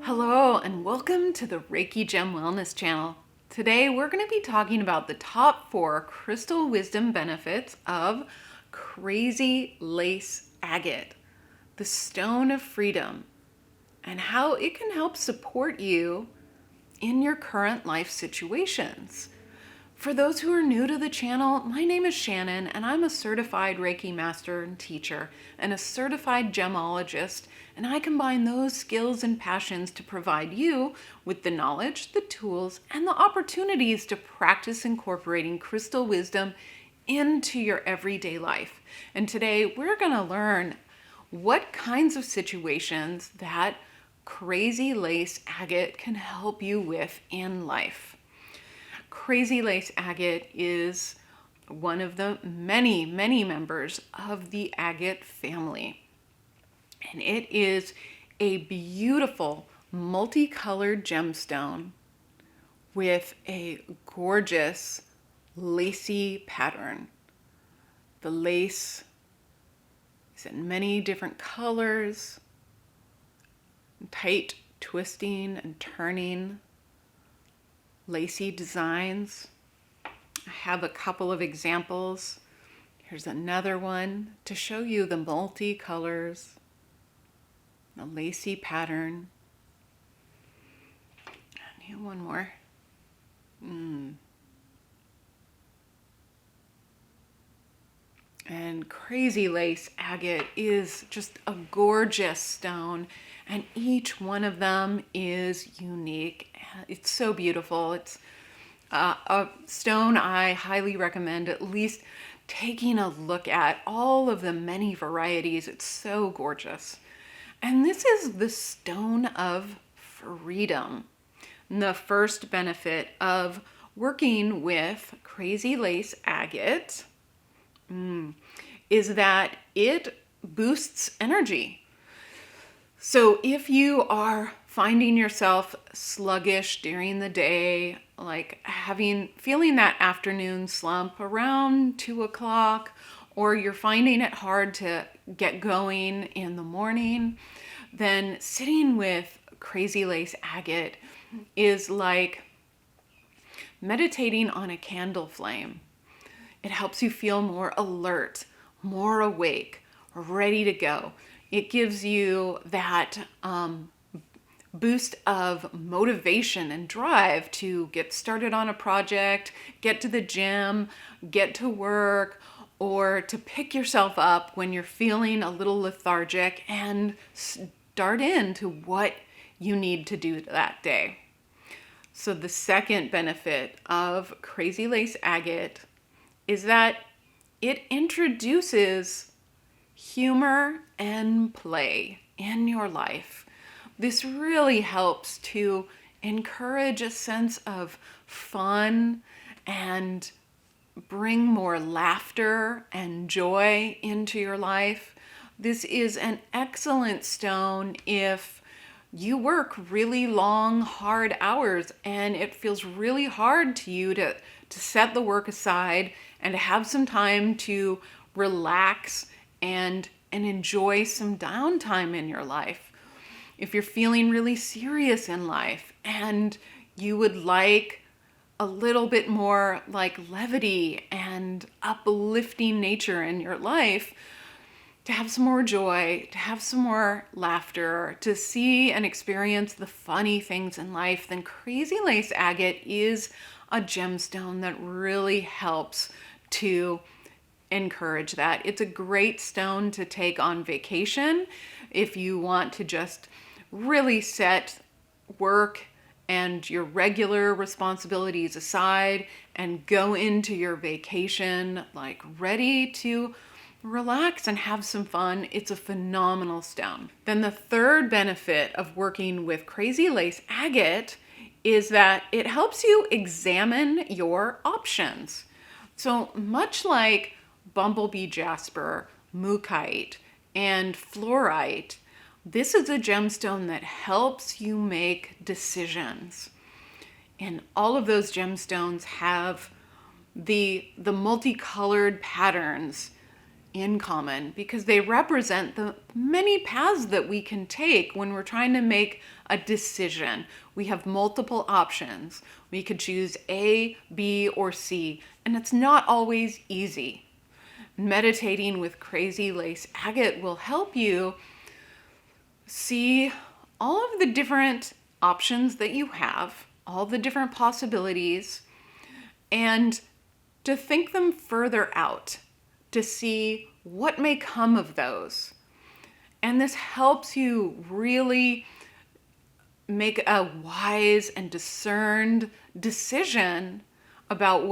Hello and welcome to the Reiki Gem Wellness channel. Today we're going to be talking about the top 4 crystal wisdom benefits of crazy lace agate, the stone of freedom, and how it can help support you in your current life situations. For those who are new to the channel, my name is Shannon and I'm a certified Reiki master and teacher and a certified gemologist, and I combine those skills and passions to provide you with the knowledge, the tools, and the opportunities to practice incorporating crystal wisdom into your everyday life. And today we're going to learn what kinds of situations that crazy lace agate can help you with in life. Crazy lace agate is one of the many members of the agate family. And it is a beautiful multicolored gemstone with a gorgeous lacy pattern. The lace is in many different colors, tight twisting and turning lacy designs. I have a couple of examples. Here's another one to show you the multicolors, the lacy pattern. And here, one more. And crazy lace agate is just a gorgeous stone, and each one of them is unique. It's so beautiful. It's a stone I highly recommend at least taking a look at all of the many varieties. It's so gorgeous. And this is the stone of freedom. And the first benefit of working with crazy lace agate is that it boosts energy. So if you are finding yourself sluggish during the day, like feeling that afternoon slump around 2 o'clock, or you're finding it hard to get going in the morning, then sitting with crazy lace agate is like meditating on a candle flame. It helps you feel more alert, more awake, ready to go. It gives you that boost of motivation and drive to get started on a project, get to the gym, get to work, or to pick yourself up when you're feeling a little lethargic and start into what you need to do that day. So the second benefit of crazy lace agate is that it introduces humor and play in your life. This really helps to encourage a sense of fun and bring more laughter and joy into your life. This is an excellent stone if you work really long, hard hours and it feels really hard to you to set the work aside and to have some time to relax and enjoy some downtime in your life. If you're feeling really serious in life and you would like a little bit more like levity and uplifting nature in your life, to have some more joy, to have some more laughter, to see and experience the funny things in life, then crazy lace agate is a gemstone that really helps to encourage that. It's a great stone to take on vacation if you want to just really set work and your regular responsibilities aside and go into your vacation like ready to relax and have some fun. It's a phenomenal stone. Then the third benefit of working with crazy lace agate is that it helps you examine your options. So much like bumblebee jasper, mookaite, and fluorite, this is a gemstone that helps you make decisions. And all of those gemstones have the multicolored patterns in common because they represent the many paths that we can take when we're trying to make a decision. We have multiple options. We could choose A, B, or C, and it's not always easy. Meditating with Crazy Lace Agate will help you see all of the different options that you have, all the different possibilities, and to think them further out, to see what may come of those. And this helps you really make a wise and discerned decision about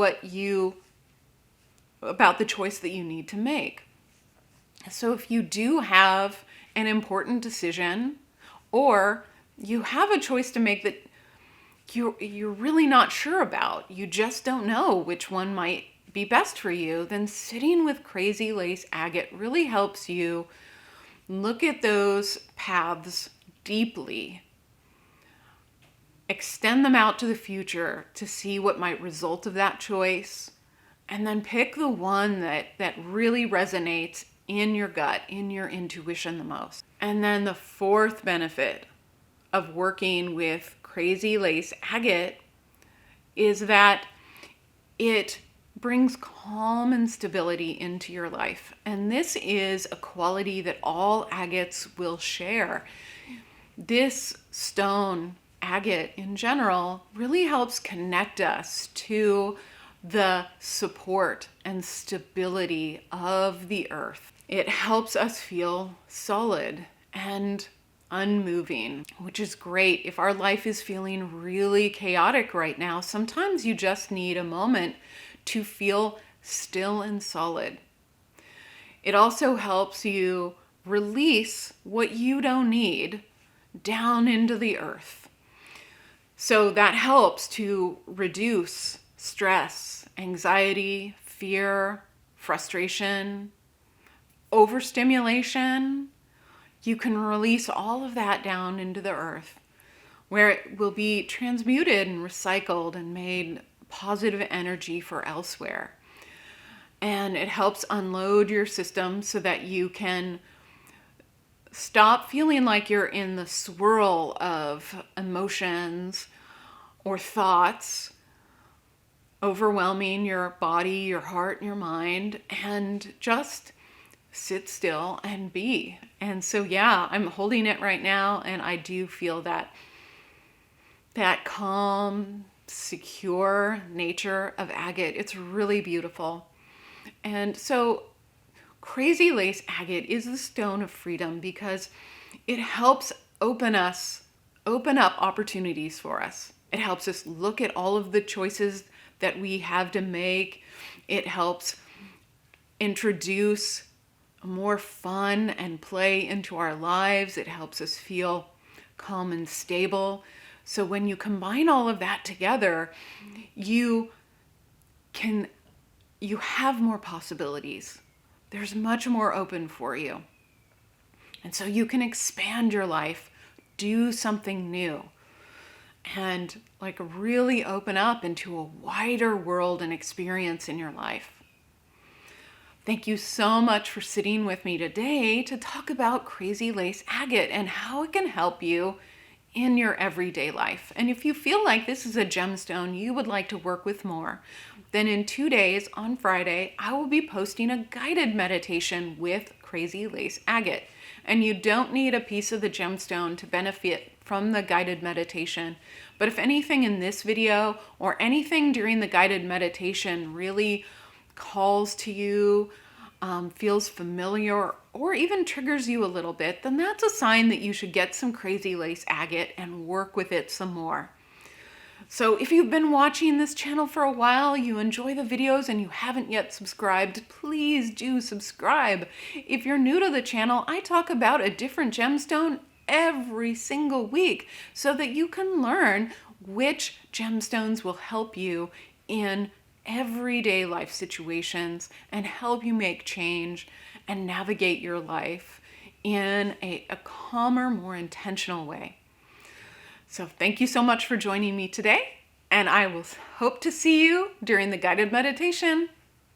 about the choice that you need to make. So if you do have an important decision, or you have a choice to make that you're really not sure about, you just don't know which one might be best for you, then sitting with Crazy Lace Agate really helps you look at those paths deeply, extend them out to the future to see what might result of that choice, and then pick the one that really resonates in your gut, in your intuition the most. And then the fourth benefit of working with Crazy Lace Agate is that it brings calm and stability into your life. And this is a quality that all agates will share. This stone, agate in general, really helps connect us to the support and stability of the earth. It helps us feel solid and unmoving, which is great. If our life is feeling really chaotic right now, sometimes you just need a moment to feel still and solid. It also helps you release what you don't need down into the earth. So that helps to reduce stress, anxiety, fear, frustration, overstimulation. You can release all of that down into the earth, where it will be transmuted and recycled and made positive energy for elsewhere. And it helps unload your system so that you can stop feeling like you're in the swirl of emotions or thoughts overwhelming your body, your heart, and your mind, and just sit still and be. And so, yeah, I'm holding it right now, and I do feel that calm, secure nature of agate. It's really beautiful. And so Crazy Lace Agate is the stone of freedom because it helps open up opportunities for us. It helps us look at all of the choices that we have to make. It helps introduce more fun and play into our lives. It helps us feel calm and stable. So when you combine all of that together, you have more possibilities. There's much more open for you. And so you can expand your life, do something new, and really open up into a wider world and experience in your life. Thank you so much for sitting with me today to talk about Crazy Lace Agate and how it can help you in your everyday life. And if you feel like this is a gemstone you would like to work with more, then in 2 days on Friday, I will be posting a guided meditation with Crazy Lace Agate. And you don't need a piece of the gemstone to benefit from the guided meditation. But if anything in this video or anything during the guided meditation really calls to you, feels familiar, or even triggers you a little bit, then that's a sign that you should get some Crazy Lace Agate and work with it some more. So if you've been watching this channel for a while, you enjoy the videos and you haven't yet subscribed, please do subscribe. If you're new to the channel, I talk about a different gemstone every single week so that you can learn which gemstones will help you in everyday life situations and help you make change and navigate your life in a calmer, more intentional way. So thank you so much for joining me today, and I will hope to see you during the guided meditation.